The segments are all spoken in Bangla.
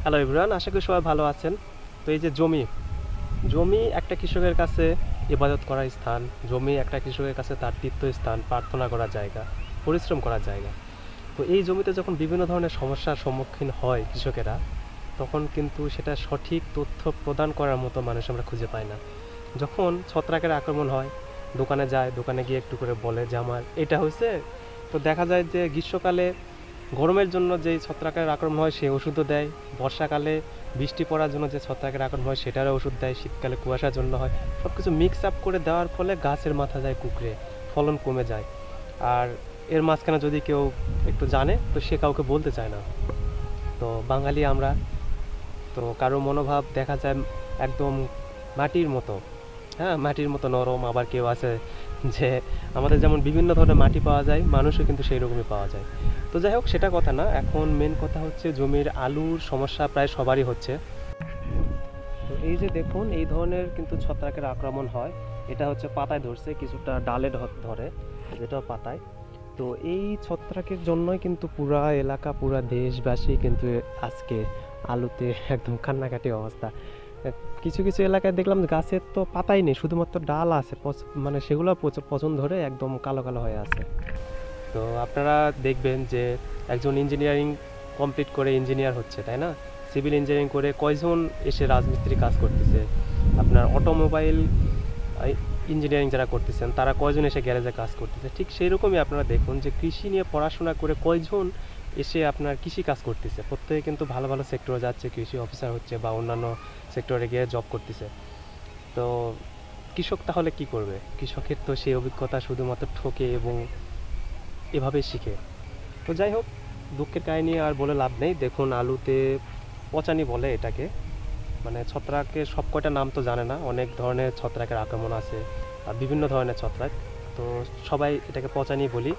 হ্যালো এভরিওয়ান, আশা করি সবাই ভালো আছেন। তো এই যে জমি জমি একটা কৃষকের কাছে ইবাদত করার স্থান। জমি একটা কৃষকের কাছে তার তীর্থস্থান, প্রার্থনা করার জায়গা, পরিশ্রম করার জায়গা। তো এই জমিতে যখন বিভিন্ন ধরনের সমস্যার সম্মুখীন হয় কৃষকেরা, তখন কিন্তু সেটা সঠিক তথ্য প্রদান করার মতো মানুষ আমরা খুঁজে পাই না। যখন ছত্রাকের আক্রমণ হয়, দোকানে যায়, দোকানে গিয়ে একটু করে বলে যে আমার এটা হয়েছে। তো দেখা যায় যে গ্রীষ্মকালে গরমের জন্য যেই ছত্রাকের আক্রমণ হয় সে ওষুধও দেয়, বর্ষাকালে বৃষ্টি পড়ার জন্য যে ছত্রাকের আক্রমণ হয় সেটারও ওষুধ দেয়, শীতকালে কুয়াশার জন্য হয়। সব কিছু মিক্স আপ করে দেওয়ার ফলে গাছের মাথা যায় কুঁকড়ে, ফলন কমে যায়। আর এর মাঝখানে যদি কেউ একটু জানে তো সে কাউকে বলতে চায় না। তো বাঙালি আমরা, তো কারো মনোভাব দেখা যায় একদম মাটির মতো। হ্যাঁ, মাটির মতো নরম, আবার কেউ আছে যে আমাদের যেমন বিভিন্ন ধরনের মাটি পাওয়া যায়, মানুষও কিন্তু সেই রকমই পাওয়া যায়। তো যাই হোক, সেটা কথা না, এখন মেন কথা হচ্ছে জমির আলুর সমস্যা প্রায় সবারই হচ্ছে। তো এই যে দেখুন, এই ধরনের কিন্তু ছত্রাকের আক্রমণ হয়। এটা হচ্ছে পাতায় ধরছে, কিছুটা ডালে ধরে, যেটা পাতায়। তো এই ছত্রাকের জন্যই কিন্তু পুরা এলাকা, পুরা দেশবাসী কিন্তু আজকে আলুতে একদম কান্নাকাটি অবস্থা। কিছু কিছু এলাকায় দেখলাম গাছের তো পাতাই নেই, শুধুমাত্র ডাল আছে, মানে সেগুলো পচন ধরে একদম কালো কালো হয়ে আছে। তো আপনারা দেখবেন যে একজন ইঞ্জিনিয়ারিং কমপ্লিট করে ইঞ্জিনিয়ার হচ্ছে, তাই না? সিভিল ইঞ্জিনিয়ারিং করে কয়জন এসে রাজমিস্ত্রি কাজ করতেছে? আপনার অটোমোবাইল ইঞ্জিনিয়ারিং যারা করতেছেন তারা কয়জন এসে গ্যারেজে কাজ করতেছে? ঠিক সেই রকমই আপনারা দেখুন যে কৃষি নিয়ে পড়াশোনা করে কয়জন এসে আপনার কৃষি কাজ করতেছে। প্রত্যেকে কিন্তু ভালো ভালো সেক্টরে যাচ্ছে, কৃষি অফিসার হচ্ছে বা অন্যান্য সেক্টরে গিয়ে জব করতেছে। তো কৃষক তাহলে কি করবে? কৃষকের তো সেই অভিজ্ঞতা শুধুমাত্র ঠকে এবং এভাবেই শিখে। তো যাই হোক, দুঃখের কাহিনী আর বলে লাভ নেই। দেখুন আলুতে পচানি বলে এটাকে, মানে ছত্রাকের সব কয়টা নাম তো জানে না, অনেক ধরনের ছত্রাকের আক্রমণ আছে, আর বিভিন্ন ধরনের ছত্রাক। তো সবাই এটাকে পচানি বলি।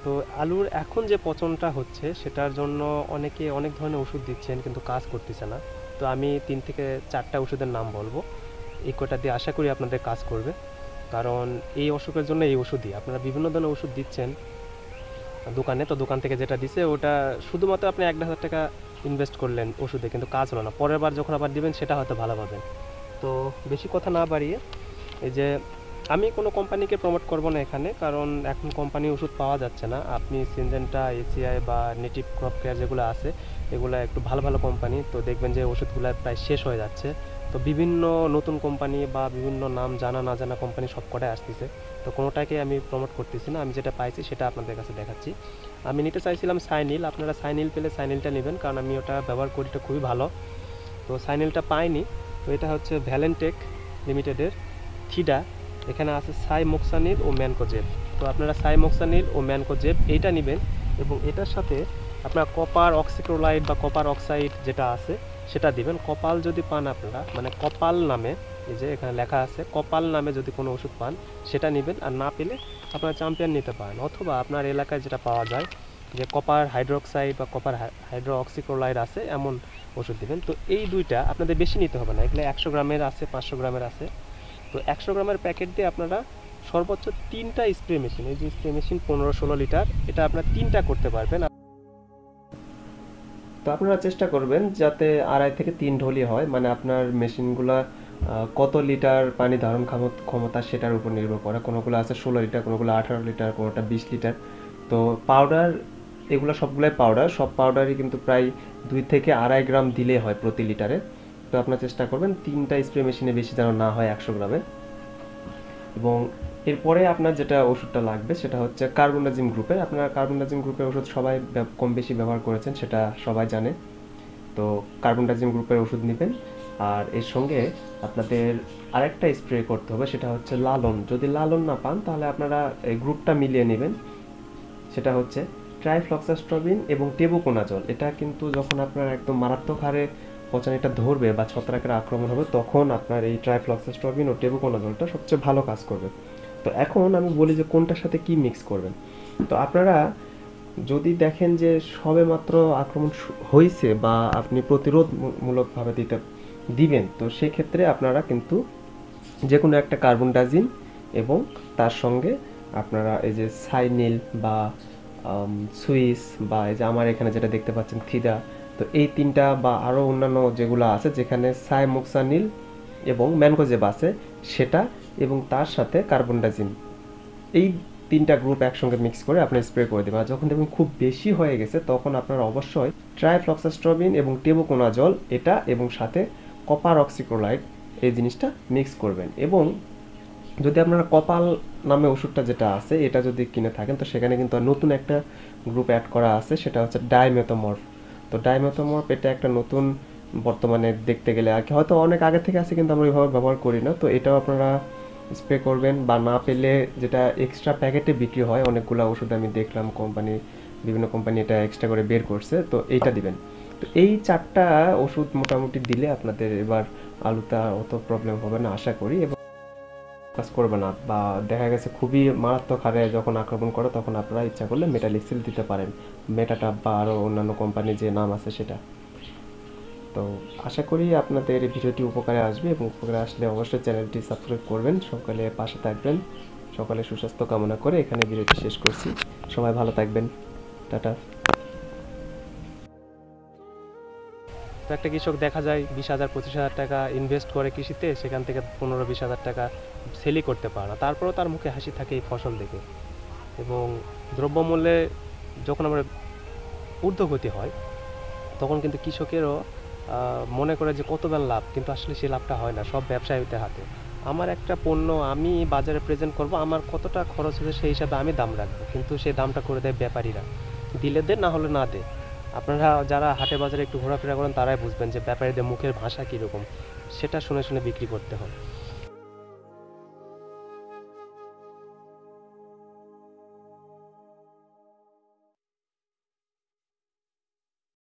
তো আলুর এখন যে পচনটা হচ্ছে সেটার জন্য অনেকে অনেক ধরনের ওষুধ দিচ্ছেন, কিন্তু কাজ করতেছে না। তো আমি 3 থেকে 4টা ওষুধের নাম বলবো, এই কয়টা দিয়ে আশা করি আপনাদের কাজ করবে। কারণ এই অসুখের জন্য এই ওষুধই, আপনারা বিভিন্ন ধরনের ওষুধ দিচ্ছেন দোকানে, তো দোকান থেকে যেটা দিছে ওটা শুধুমাত্র আপনি 1,000 টাকা ইনভেস্ট করলেন ওষুধে, কিন্তু কাজ হলো না। পরের বার যখন আবার দিবেন সেটা হয়তো ভালো পাবেন। তো বেশি কথা না বাড়িয়ে, এই যে আমি কোনো কোম্পানিকে প্রমোট করব না এখানে, কারণ এখন কোম্পানি ওষুধ পাওয়া যাচ্ছে না। আপনি সিনজেন্টা, এসিআই বা নেটিভ ক্রপ কেয়ার যেগুলো আছে, এগুলো একটু ভালো ভালো কোম্পানি, তো দেখবেন যে ওষুধগুলো প্রায় শেষ হয়ে যাচ্ছে। তো বিভিন্ন নতুন কোম্পানি বা বিভিন্ন নাম জানা না জানা কোম্পানি সব কটাই আসতেছে। তো কোনোটাকে আমি প্রমোট করতেছি না, আমি যেটা পাইছি সেটা আপনাদের কাছে দেখাচ্ছি। আমি নিতে চাইছিলাম সাইনিল, আপনারা সাইনিল পেলে সাইনিলটা নেবেন, কারণ আমি ওটা ব্যবহার করি, এটা খুবই ভালো। তো সাইনিলটা পাইনি। তো এটা হচ্ছে ভ্যালেন্টেক লিমিটেডের থিডা। এখানে আছে সাইমোক্সানিল ও ম্যানকোজেব। তো আপনারা সাইমোক্সানিল ও ম্যানকোজেব এইটা নেবেন, এবং এটার সাথে আপনার কপার অক্সিক্লোরাইড বা কপার অক্সাইড যেটা আছে সেটা দিবেন। কপাল যদি পান আপনারা, মানে কপাল নামে, এই যে এখানে লেখা আছে কপাল নামে যদি কোনো ওষুধ পান সেটা নেবেন। আর না পেলে আপনারা চ্যাম্পিয়ন নিতে পারেন, অথবা আপনার এলাকায় যেটা পাওয়া যায় যে কপার হাইড্রোক্সাইড বা কপার হাইড্রো অক্সিক্লোরাইড আছে, এমন ওষুধ দিবেন। তো এই দুইটা আপনাদের বেশি নিতে হবে না, এগুলো 100 গ্রামের আছে, 500 গ্রামের আছে। তো 100 গ্রামের প্যাকেট দিয়ে আপনারা সর্বোচ্চ 3টা স্প্রে মেশিন, এই যে স্প্রে মেশিন 15-16 লিটার, এটা আপনারা 3টা করতে পারবেন। তো আপনারা চেষ্টা করবেন যাতে 2.5 থেকে 3 ঢলি হয়, মানে আপনার মেশিনগুলা কত লিটার পানি ধারণ ক্ষমতা সেটার উপর নির্ভর করে। কোনোগুলো আছে 16 লিটার, কোনোগুলো 18 লিটার, কোনোটা 20 লিটার। তো পাউডার, এগুলো সবগুলাই পাউডার, সব পাউডারই কিন্তু প্রায় 2 থেকে 2.5 গ্রাম দিলে হয় প্রতি লিটারে। তো আপনারা চেষ্টা করবেন 3টা স্প্রে মেশিনে বেশি যেন না হয় 100 গ্রামে। এবং এরপরে আপনার যেটা ওষুধটা লাগবে সেটা হচ্ছে কার্বনডাজিম গ্রুপের। আপনারা কার্বনডাজিম গ্রুপের ওষুধ সবাই কম বেশি ব্যবহার করেছেন, সেটা সবাই জানে। তো কার্বনডাজিম গ্রুপের ওষুধ নেবেন। আর এর সঙ্গে আপনাদের আরেকটা স্প্রে করতে হবে, সেটা হচ্ছে লালন। যদি লালন না পান তাহলে আপনারা এই গ্রুপটা মিলিয়ে নেবেন। সেটা হচ্ছে ট্রাইফ্লক্সাস্ট্রবিন এবং টেবুকোনাজল। এটা কিন্তু যখন আপনার একদম মারাত্মক হারে পচানিটা ধরবে বা ছত্রাকের আক্রমণ হবে, তখন আপনার এই ট্রাইফ্লক্সাস্ট্রবিন ও টেবুকোনাজলটা সবচেয়ে ভালো কাজ করবে। তো এখন আমি বলি যে কোনটার সাথে কি মিক্স করবেন। তো আপনারা যদি দেখেন যে সবেমাত্র আক্রমণ হয়েছে বা আপনি প্রতিরোধমূলকভাবে দিবেন, তো সেক্ষেত্রে আপনারা কিন্তু যে কোনো একটা কার্বনডাজিম এবং তার সঙ্গে আপনারা এই যে সাইনিল বা সুইস বা এই যে আমার এখানে যেটা দেখতে পাচ্ছেন থিদা, তো এই তিনটা বা আরও অন্যান্য যেগুলো আছে যেখানে সাইমোক্সানিল এবং ম্যানকোজেব আছে সেটা, এবং তার সাথে কার্বনডাজিম, এই তিনটা গ্রুপ একসঙ্গে মিক্স করে আপনি স্প্রে করে দেবেন। আর যখন দেখবেন খুব বেশি হয়ে গেছে তখন আপনারা অবশ্যই ট্রাইফ্লক্সাস্ট্রবিন এবং টেবোকোনাজল এটা এবং সাথে কপার অক্সিক্লোরাইড এই জিনিসটা মিক্স করবেন। এবং যদি আপনারা কপাল নামে ওষুধটা যেটা আছে এটা যদি কিনে থাকেন তো সেখানে কিন্তু নতুন একটা গ্রুপ অ্যাড করা আছে, সেটা হচ্ছে ডাইমেথোমর্ফ। তো ডাইমেথোমর্ফ এটা একটা নতুন, বর্তমানে দেখতে গেলে আগে হয়তো অনেক আগে থেকে আছে কিন্তু আমরা ওইভাবে ব্যবহার করি না। তো এটাও আপনারা স্প্রে করবেন, বা না পেলে যেটা এক্সট্রা প্যাকেটে বিক্রি হয় অনেকগুলো ওষুধ আমি দেখলাম কোম্পানি, বিভিন্ন কোম্পানি এটা এক্সট্রা করে বের করছে, তো এইটা দিবেন। তো এই চারটা ওষুধ মোটামুটি দিলে আপনাদের এবার আলুতে অত প্রবলেম হবে না আশা করি, এবং কাজ করবে না, বা দেখা গেছে খুবই মারাত্মক হারে যখন আক্রমণ করে তখন আপনারা ইচ্ছা করলে মেটালিক্সিল দিতে পারেন, মেটাটাপ বা আরও অন্যান্য কোম্পানির যে নাম আছে সেটা। তো আশা করি আপনাদের এই ভিডিওটি উপকারে আসবে, এবং উপকারে আসলে অবশ্যই চ্যানেলটি সাবস্ক্রাইব করবেন, সকালে পাশে থাকবেন। সকালে সুস্বাস্থ্য কামনা করে এখানে ভিডিওটি শেষ করছি। সবাই ভালো থাকবেন, টাটা। তো একটা কৃষক দেখা যায় 20,000-25,000 টাকা ইনভেস্ট করে কৃষিতে, সেখান থেকে 15-20,000 টাকা সেলই করতে পারে না, তারপরেও তার মুখে হাসি থাকে এই ফসল দেখে। এবং দ্রব্যমূল্যে যখন আমরা ঊর্ধ্বগতি হয় তখন কিন্তু কৃষকেরও মনে করে যে কত বেলা লাভ, কিন্তু আসলে সেই লাভটা হয় না, সব ব্যবসায়ীদের হাতে। আমার একটা পণ্য আমি বাজারে প্রেজেন্ট করব, আমার কতটা খরচ হচ্ছে সেই হিসাবে আমি দাম রাখবো, কিন্তু সেই দামটা করে দেয় ব্যাপারীরা, দিলে দে না হলে না দে। আপনারা যারা হাটে বাজারে একটু ঘোরাফেরা করেন তারাই বুঝবেন যে ব্যাপারীদের মুখের ভাষা কীরকম, সেটা শুনে শুনে বিক্রি করতে হয়।